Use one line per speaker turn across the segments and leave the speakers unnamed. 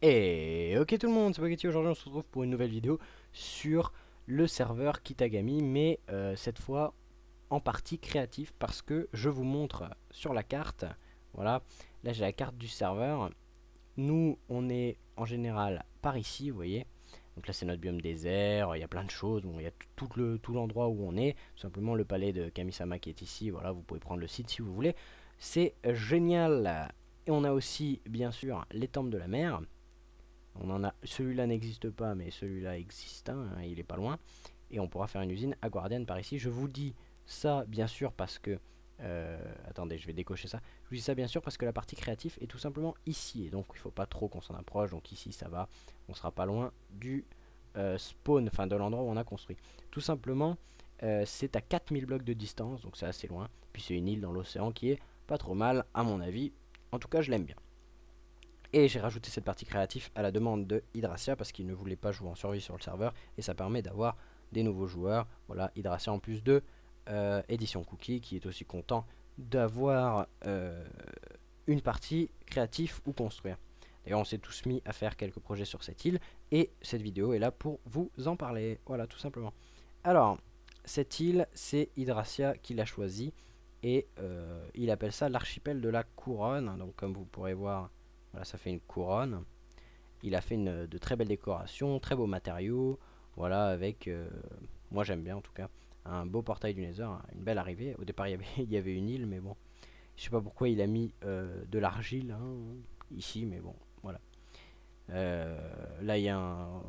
Et ok tout le monde, c'est Spaghetti. Aujourd'hui on se retrouve pour une nouvelle vidéo sur le serveur Kitagami, mais cette fois en partie créatif parce que je vous montre sur la carte. Voilà, là j'ai la carte du serveur. Nous on est en général par ici, vous voyez. Donc là c'est notre biome désert, il y a plein de choses, bon, il y a tout l'endroit où on est, tout simplement le palais de Kamisama qui est ici, voilà, vous pouvez prendre le site si vous voulez. C'est génial. Et on a aussi bien sûr les temples de la mer. On en a, celui-là n'existe pas, mais celui-là existe, hein, il est pas loin. Et on pourra faire une usine à Guardian par ici. Je vous dis ça bien sûr parce que... attendez, je vais décocher ça. Je vous dis ça bien sûr parce que la partie créative est tout simplement ici. Et donc il ne faut pas trop qu'on s'en approche. Donc ici ça va. On sera pas loin du spawn, enfin de l'endroit où on a construit. Tout simplement, c'est à 4000 blocs de distance. Donc c'est assez loin. Puis c'est une île dans l'océan qui est pas trop mal à mon avis. En tout cas je l'aime bien. Et j'ai rajouté cette partie créative à la demande de Hydracia parce qu'il ne voulait pas jouer en survie sur le serveur. Et ça permet d'avoir des nouveaux joueurs. Voilà, Hydracia en plus de Edition Cookie qui est aussi content d'avoir une partie créative ou construire. D'ailleurs, on s'est tous mis à faire quelques projets sur cette île. Et cette vidéo est là pour vous en parler. Voilà, tout simplement. Alors, cette île, c'est Hydracia qui l'a choisie. Et il appelle ça l'archipel de la couronne. Donc, comme vous pourrez voir, voilà, ça fait une couronne. Il a fait de très belles décorations, très beaux matériaux. Voilà, avec, moi j'aime bien en tout cas, un beau portail du Nether, une belle arrivée. Au départ, il y avait une île, mais bon, je sais pas pourquoi il a mis de l'argile hein, ici, mais bon, voilà. Là, il y a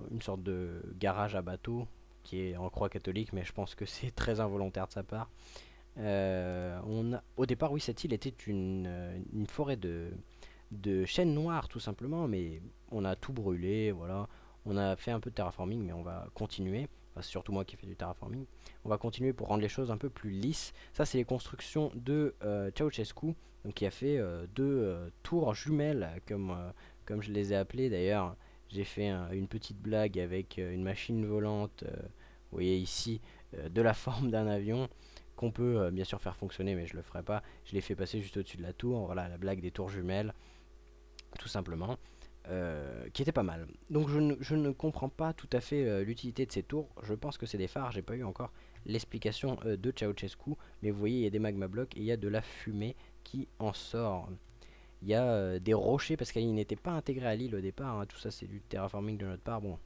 une sorte de garage à bateau qui est en croix catholique, mais je pense que c'est très involontaire de sa part. Au départ, oui, cette île était une forêt de chênes noirs tout simplement, mais on a tout brûlé, voilà. On a fait un peu de terraforming, mais on va continuer. Enfin, c'est surtout moi qui fais du terraforming. On va continuer pour rendre les choses un peu plus lisses. Ça, c'est les constructions de Ceausescu, donc qui a fait deux tours jumelles, comme je les ai appelées d'ailleurs. J'ai fait une petite blague avec une machine volante, vous voyez ici, de la forme d'un avion qu'on peut bien sûr faire fonctionner, mais je le ferai pas. Je l'ai fait passer juste au-dessus de la tour. Voilà la blague des tours jumelles tout simplement, qui était pas mal. Donc je ne comprends pas tout à fait l'utilité de ces tours. Je pense que c'est des phares, j'ai pas eu encore l'explication de Ceausescu, mais vous voyez il y a des magma blocs et il y a de la fumée qui en sort. Il y a des rochers parce qu'il n'était pas intégré à l'île au départ, hein. Tout ça c'est du terraforming de notre part. Bon,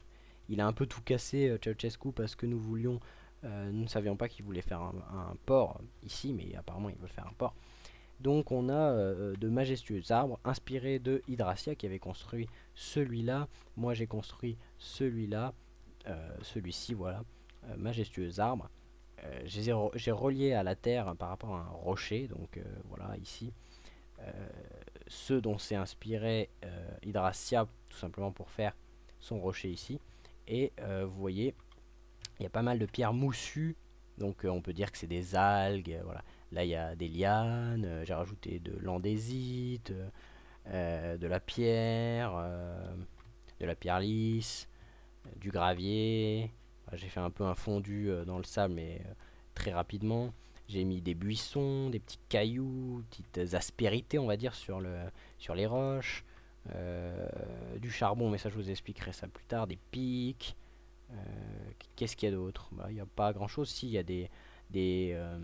il a un peu tout cassé Ceausescu parce que nous ne savions pas qu'il voulait faire un port ici, mais apparemment il veut faire un port. Donc on a de majestueux arbres inspirés de Hydracia qui avait construit celui-là. Moi j'ai construit celui-là, celui-ci, voilà. Majestueux arbres. J'ai relié à la terre par rapport à un rocher, donc voilà ici. Euh, Ceux dont s'est inspiré Hydracia tout simplement pour faire son rocher ici. Et vous voyez, il y a pas mal de pierres moussues, donc on peut dire que c'est des algues, voilà. Là il y a des lianes, j'ai rajouté de l'andésite, de la pierre lisse, du gravier. Voilà, j'ai fait un peu un fondu dans le sable, mais très rapidement. J'ai mis des buissons, des petits cailloux, petites aspérités, on va dire, sur les roches. Du charbon, mais ça je vous expliquerai ça plus tard. Des pics. Qu'est-ce qu'il y a d'autre? Bah, il n'y a pas grand chose. Si, il y a des, euh,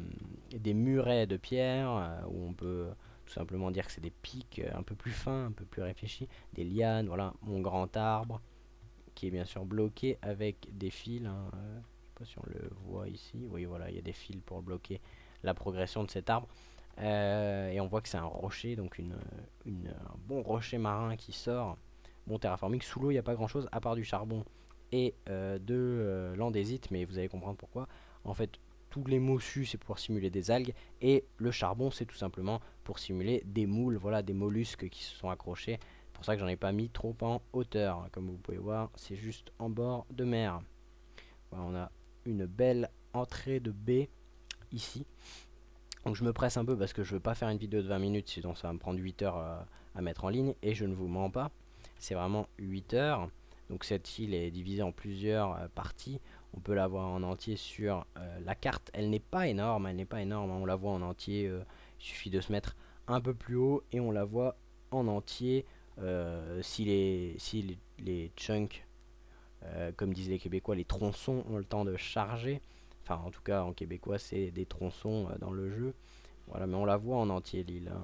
des murets de pierre où on peut tout simplement dire que c'est des pics un peu plus fins, un peu plus réfléchis. Des lianes, voilà, mon grand arbre qui est bien sûr bloqué avec des fils, hein, je sais pas si on le voit ici. Oui, voilà, il y a des fils pour bloquer la progression de cet arbre. Et on voit que c'est un rocher, donc un bon rocher marin qui sort. Bon terraforming, sous l'eau il n'y a pas grand chose à part du charbon et de l'andésite, mais vous allez comprendre pourquoi. En fait, tous les moussus c'est pour simuler des algues et le charbon c'est tout simplement pour simuler des moules, voilà, des mollusques qui se sont accrochés. C'est pour ça que j'en ai pas mis trop en hauteur. Comme vous pouvez voir, c'est juste en bord de mer. Voilà, on a une belle entrée de baie ici. Donc je me presse un peu parce que je veux pas faire une vidéo de 20 minutes, sinon ça va me prendre 8 heures à mettre en ligne. Et je ne vous mens pas, c'est vraiment 8 heures. Donc cette île est divisée en plusieurs parties. On peut la voir en entier sur la carte. Elle n'est pas énorme, elle n'est pas énorme, hein. On la voit en entier, il suffit de se mettre un peu plus haut et on la voit en entier si les chunks, comme disent les Québécois, les tronçons ont le temps de charger. Enfin, en tout cas, en québécois, c'est des tronçons dans le jeu. Voilà, mais on la voit en entier, l'île, hein.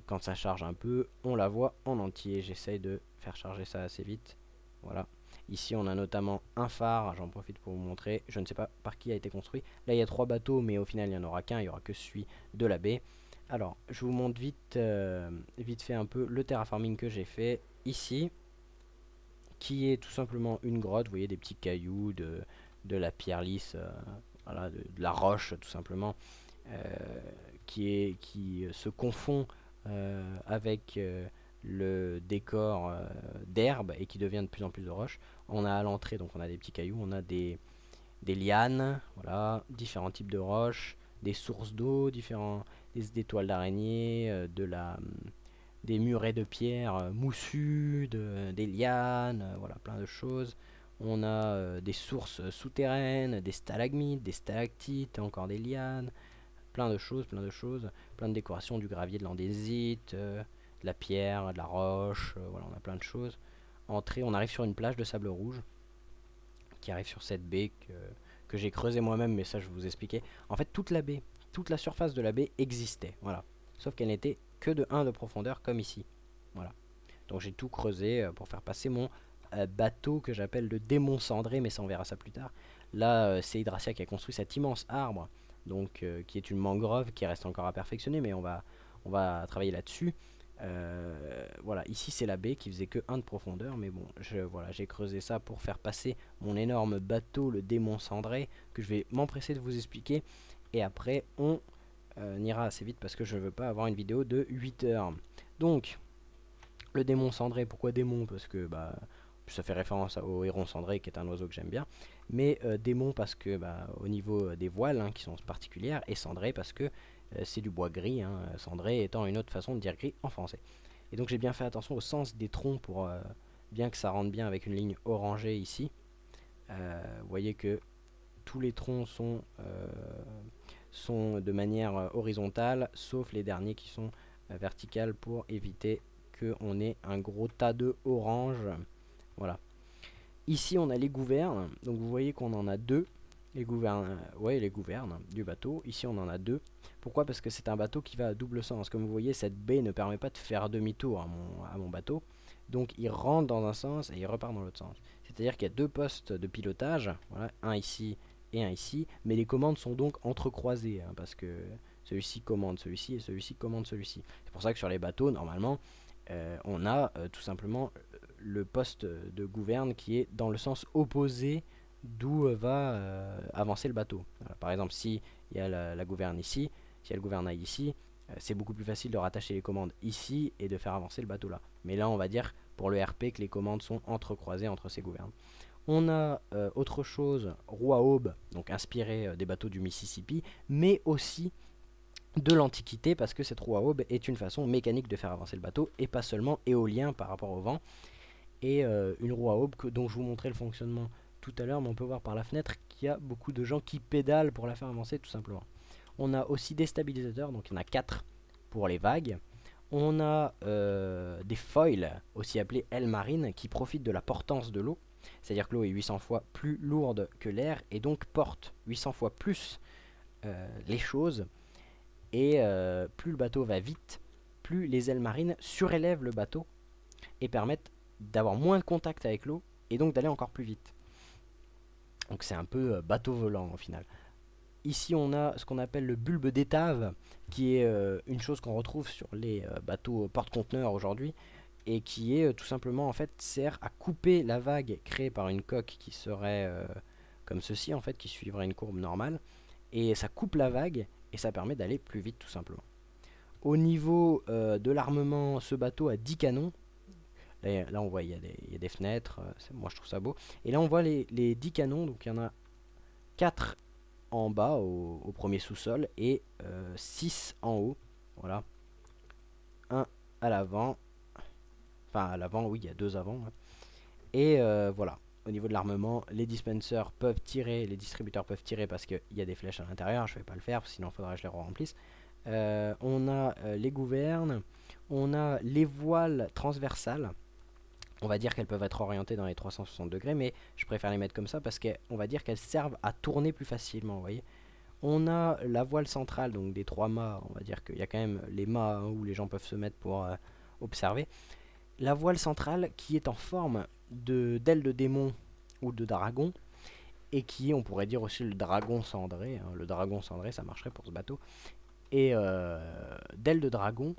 Quand ça charge un peu, on la voit en entier. J'essaye de faire charger ça assez vite. Voilà. Ici, on a notamment un phare. J'en profite pour vous montrer. Je ne sais pas par qui a été construit. Là, il y a 3 bateaux, mais au final, il n'y en aura qu'un. Il n'y aura que celui de la baie. Alors, je vous montre vite fait un peu le terraforming que j'ai fait ici, qui est tout simplement une grotte. Vous voyez des petits cailloux, de la pierre lisse, voilà, de la roche tout simplement, euh, qui se confond avec le décor d'herbe et qui devient de plus en plus de roche. On a à l'entrée, donc on a des petits cailloux, on a des lianes, voilà, différents types de roches, des sources d'eau, des toiles d'araignée, des murets de pierre moussus, des lianes, voilà, plein de choses. On a des sources souterraines, des stalagmites, des stalactites, encore des lianes, plein de décorations, du gravier, de l'andésite, de la pierre, de la roche, voilà, on a plein de choses. Entrée, on arrive sur une plage de sable rouge qui arrive sur cette baie que j'ai creusée moi-même, mais ça je vais vous expliquer. En fait, toute la baie, toute la surface de la baie existait, voilà. Sauf qu'elle n'était que de 1 de profondeur, comme ici. Voilà. Donc j'ai tout creusé pour faire passer mon bateau que j'appelle le démon cendré, mais ça on verra ça plus tard. Là, c'est Yggdrasia qui a construit cet immense arbre, donc qui est une mangrove qui reste encore à perfectionner, mais on va travailler là-dessus. Voilà, ici c'est la baie qui faisait que 1 de profondeur, mais bon, voilà, j'ai creusé ça pour faire passer mon énorme bateau, le démon cendré, que je vais m'empresser de vous expliquer. Et après, on ira assez vite parce que je ne veux pas avoir une vidéo de 8 heures. Donc, le démon cendré, pourquoi démon? Parce que bah, ça fait référence au héron cendré qui est un oiseau que j'aime bien. Mais démon parce que bah, au niveau des voiles qui sont particulières, et cendré parce que c'est du bois gris, cendré étant une autre façon de dire gris en français. Et donc j'ai bien fait attention au sens des troncs pour bien que ça rentre bien avec une ligne orangée ici. Vous voyez que tous les troncs sont de manière horizontale, sauf les derniers qui sont verticales pour éviter qu'on ait un gros tas de orange. Voilà. Ici on a les gouvernes, donc vous voyez qu'on en a deux. Les gouvernes du bateau. Ici on en a deux. Pourquoi? Parce que c'est un bateau qui va à double sens. Comme vous voyez, cette baie ne permet pas de faire demi-tour à mon bateau. Donc il rentre dans un sens et il repart dans l'autre sens. C'est-à-dire qu'il y a 2 postes de pilotage, voilà, un ici et un ici, mais les commandes sont donc entrecroisées, parce que celui-ci commande celui-ci et celui-ci commande celui-ci. C'est pour ça que sur les bateaux, normalement, on a tout simplement le poste de gouverne qui est dans le sens opposé d'où va avancer le bateau. Voilà, par exemple, si il y a la gouverne ici, si il y a le gouvernail ici, c'est beaucoup plus facile de rattacher les commandes ici et de faire avancer le bateau là. Mais là, on va dire pour le RP que les commandes sont entrecroisées entre ces gouvernes. On a autre chose, roue à aube, donc inspiré des bateaux du Mississippi, mais aussi de l'Antiquité, parce que cette roue à aube est une façon mécanique de faire avancer le bateau, et pas seulement éolien par rapport au vent. Et une roue à aube dont je vous montrais le fonctionnement tout à l'heure, mais on peut voir par la fenêtre qu'il y a beaucoup de gens qui pédalent pour la faire avancer tout simplement. On a aussi des stabilisateurs, donc il y en a 4 pour les vagues. On a des foils, aussi appelés ailes marines, qui profitent de la portance de l'eau. C'est-à-dire que l'eau est 800 fois plus lourde que l'air et donc porte 800 fois plus les choses. Et plus le bateau va vite, plus les ailes marines surélèvent le bateau et permettent d'avoir moins de contact avec l'eau et donc d'aller encore plus vite. Donc c'est un peu bateau volant au final. Ici on a ce qu'on appelle le bulbe d'étave, qui est une chose qu'on retrouve sur les bateaux porte-conteneurs aujourd'hui, et qui est tout simplement en fait sert à couper la vague créée par une coque qui serait comme ceci en fait, qui suivrait une courbe normale, et ça coupe la vague et ça permet d'aller plus vite tout simplement. Au niveau de l'armement, ce bateau a 10 canons. Là on voit il y a des fenêtres, moi je trouve ça beau. Et là on voit les 10 canons, donc il y en a 4 en bas au premier sous-sol et 6 en haut. Voilà. Un à l'avant. Enfin à l'avant, oui, il y a 2 avant. Et voilà. Au niveau de l'armement, les dispensers peuvent tirer, les distributeurs peuvent tirer parce qu'il y a des flèches à l'intérieur. Je ne vais pas le faire, sinon il faudrait que je les remplisse. On a les gouvernes, on a les voiles transversales. On va dire qu'elles peuvent être orientées dans les 360 degrés, mais je préfère les mettre comme ça parce qu'on va dire qu'elles servent à tourner plus facilement, vous voyez. On a la voile centrale, donc des 3 mâts, on va dire qu'il y a quand même les mâts hein, où les gens peuvent se mettre pour observer. La voile centrale qui est en forme d'aile de démon ou de dragon, et qui est, on pourrait dire aussi le dragon cendré, hein. Le dragon cendré, ça marcherait pour ce bateau. Et d'ailes de dragon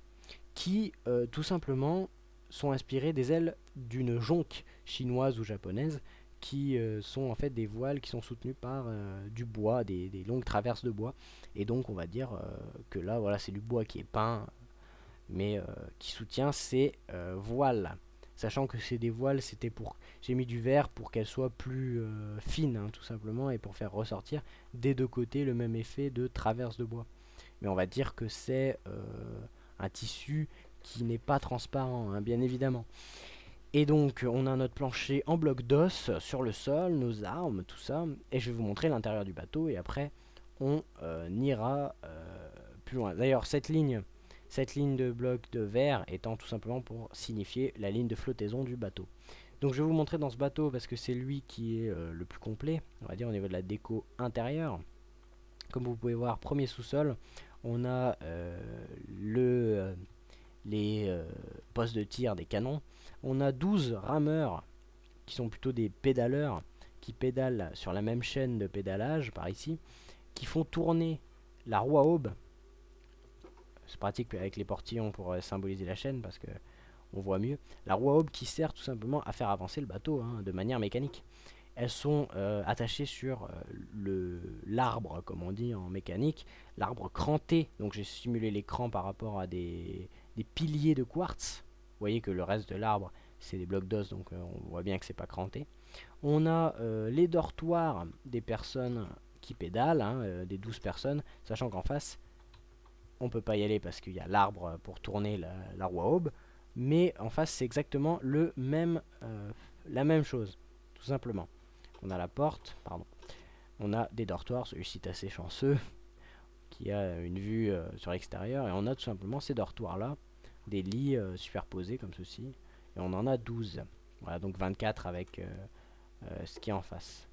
qui, tout simplement, sont inspirées des ailes d'une jonque chinoise ou japonaise, qui sont en fait des voiles qui sont soutenues par du bois, des longues traverses de bois. Et donc on va dire que là, voilà, c'est du bois qui est peint, mais qui soutient ces voiles. Sachant que c'est des voiles, j'ai mis du verre pour qu'elles soient plus fines, hein, tout simplement, et pour faire ressortir des deux côtés le même effet de traverse de bois. Mais on va dire que c'est un tissu qui n'est pas transparent, hein, bien évidemment. Et donc on a notre plancher en bloc d'os sur le sol, nos armes, tout ça, et je vais vous montrer l'intérieur du bateau, et après on ira plus loin. D'ailleurs cette ligne de bloc de verre étant tout simplement pour signifier la ligne de flottaison du bateau. Donc je vais vous montrer dans ce bateau parce que c'est lui qui est le plus complet, on va dire au niveau de la déco intérieure. Comme vous pouvez voir, premier sous-sol, on a les postes de tir des canons. On a 12 rameurs qui sont plutôt des pédaleurs qui pédalent sur la même chaîne de pédalage par ici, qui font tourner la roue à aube. C'est pratique avec les portillons pour symboliser la chaîne parce que on voit mieux. La roue à aube qui sert tout simplement à faire avancer le bateau hein, de manière mécanique. Elles sont attachées sur l'arbre, comme on dit en mécanique, l'arbre cranté. Donc j'ai simulé les crans par rapport à des piliers de quartz. Vous voyez que le reste de l'arbre, c'est des blocs d'os, donc on voit bien que c'est pas cranté. On a les dortoirs des personnes qui pédalent, hein, des 12 personnes, sachant qu'en face, on peut pas y aller parce qu'il y a l'arbre pour tourner la roue à aube. Mais en face, c'est exactement la même chose, tout simplement. On a la porte, pardon. On a des dortoirs, celui-ci est assez chanceux, qui a une vue sur l'extérieur. Et on a tout simplement ces dortoirs-là, des lits superposés comme ceci. Et on en a 12. Voilà, donc 24 avec ce qui est en face.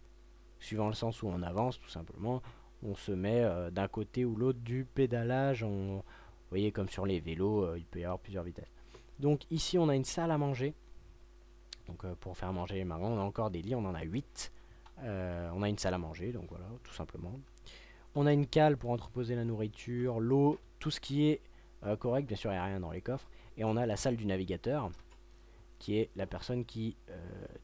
Suivant le sens où on avance, tout simplement, on se met d'un côté ou l'autre du pédalage. Vous voyez, comme sur les vélos, il peut y avoir plusieurs vitesses. Donc ici, on a une salle à manger. Donc pour faire manger les marins, on a encore des lits, on en a 8. On a une salle à manger, donc voilà, tout simplement. On a une cale pour entreposer la nourriture, l'eau, tout ce qui est correct. Bien sûr, il n'y a rien dans les coffres. Et on a la salle du navigateur, qui est la personne qui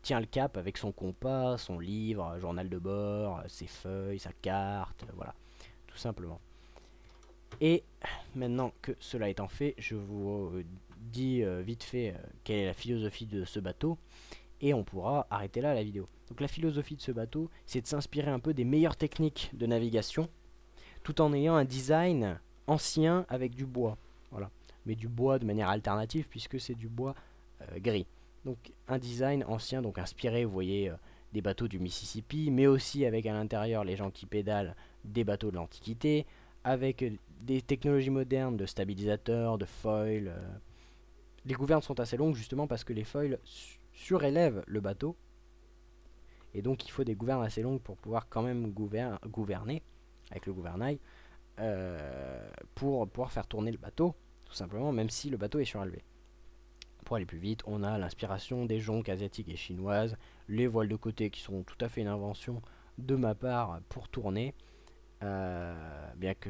tient le cap avec son compas, son livre, journal de bord, ses feuilles, sa carte, voilà, tout simplement. Et maintenant que cela étant fait, je vous dis vite fait quelle est la philosophie de ce bateau. Et on pourra arrêter là la vidéo. Donc la philosophie de ce bateau, c'est de s'inspirer un peu des meilleures techniques de navigation, tout en ayant un design ancien avec du bois. Voilà. Mais du bois de manière alternative, puisque c'est du bois gris. Donc un design ancien, donc inspiré, vous voyez, des bateaux du Mississippi, mais aussi avec à l'intérieur les gens qui pédalent des bateaux de l'Antiquité, avec des technologies modernes de stabilisateurs, de foils. Les gouvernes sont assez longues justement parce que les foils surélèvent le bateau. Et donc il faut des gouvernes assez longues pour pouvoir quand même gouverner avec le gouvernail pour pouvoir faire tourner le bateau, tout simplement, même si le bateau est surélevé. Pour aller plus vite, on a l'inspiration des jonques asiatiques et chinoises, les voiles de côté qui sont tout à fait une invention de ma part pour tourner. Bien que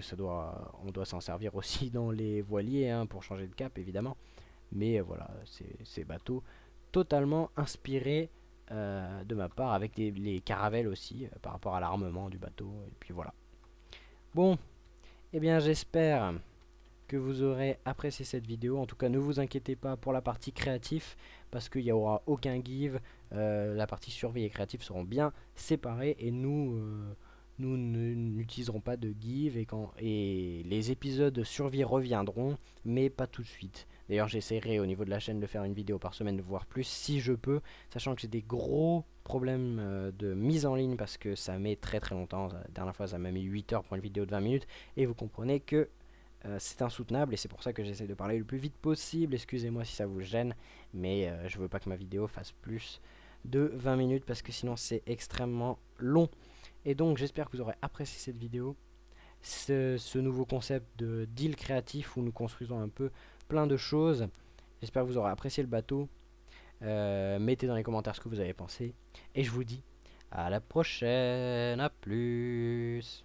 on doit s'en servir aussi dans les voiliers hein, pour changer de cap évidemment. Mais voilà, ces bateaux totalement inspirés de ma part avec les caravelles aussi par rapport à l'armement du bateau. Et puis voilà. Bon, eh bien j'espère que vous aurez apprécié cette vidéo. En tout cas, ne vous inquiétez pas pour la partie créatif parce qu'il n'y aura aucun give. La partie survie et créatif seront bien séparées et nous n'utiliserons pas de give et les épisodes survie reviendront, mais pas tout de suite. D'ailleurs, j'essaierai au niveau de la chaîne de faire une vidéo par semaine, voire plus, si je peux, sachant que j'ai des gros problèmes de mise en ligne parce que ça met très très longtemps. La dernière fois, ça m'a mis 8 heures pour une vidéo de 20 minutes, et vous comprenez que c'est insoutenable et c'est pour ça que j'essaie de parler le plus vite possible. Excusez-moi si ça vous gêne, mais je veux pas que ma vidéo fasse plus de 20 minutes parce que sinon c'est extrêmement long. Et donc j'espère que vous aurez apprécié cette vidéo, ce nouveau concept de deal créatif où nous construisons un peu plein de choses. J'espère que vous aurez apprécié le bateau. Mettez dans les commentaires ce que vous avez pensé. Et je vous dis à la prochaine, à plus.